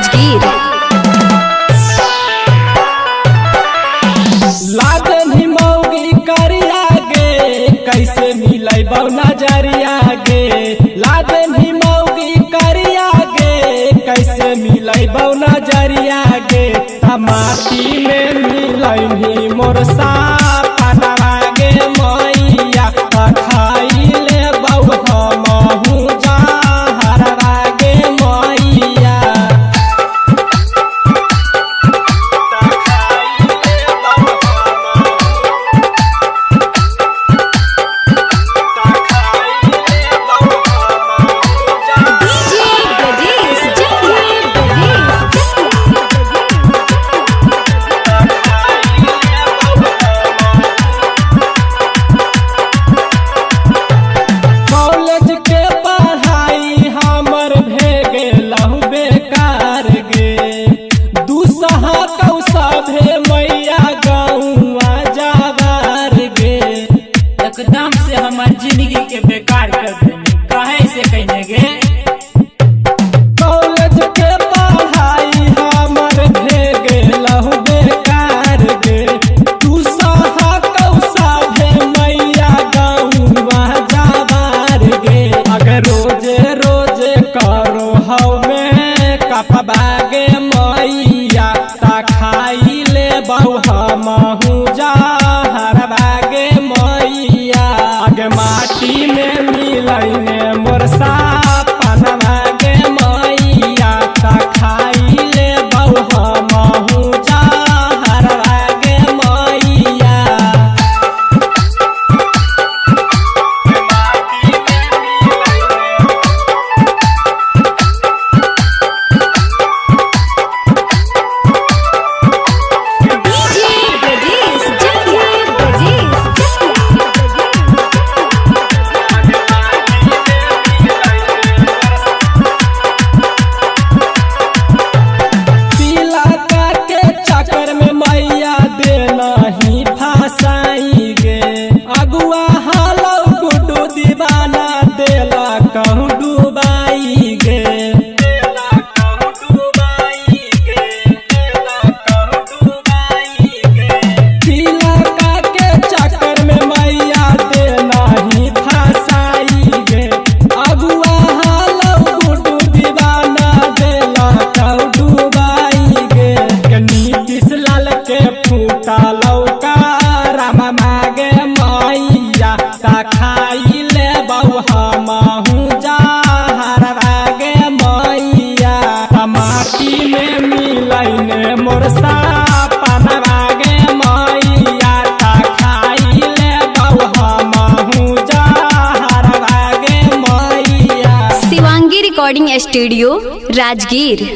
राजगीर। लागन ही मौगी करिया गे कैसे मिलै बौ नजरिया गे। लागन ही मौगी करिया गे कैसे मिलै बौ नजरिया गे। माटी में मिलै ही मोर सापनवा गे मैया खाई ले बौ हमहू जहरवा गे मैया। एकदम से हमार जिंदगी के बेकार कर देनी काहे से कहने गे। कॉलेज के पढ़ाई हमर भेगे लहु बेकार गे। तू सहा कौसा भे मैया गौवा जाबार गे। अगर रोजे रोजे करो हवे कपबागे मैया ता खाई ले बहु हमहू जहरबागे मैया। आगे माटी में मिलैने मोर सापनवा गे मैया ता खाई ले बहु हमहू जहरवा गे मैया। अगुआ हालो गुड्डू दीवाना देला कहूँ डूबाई गे। तिलका के चक्कर में मैया देना ही फसाई गे। अगुआ हालो गुड्डू दीवाना देला कहूँ डूबाई गे। नीतीश लाल के फूटा लौका रामा मागे मैया ता खाई ले बहु हमहू जहरवा गे मैया। माटी में मिलैने मोर सापनवा गे मैया ता खाई ले बहु हमहू जहरवा गे मैया। Shivangi recording studio Rajgir.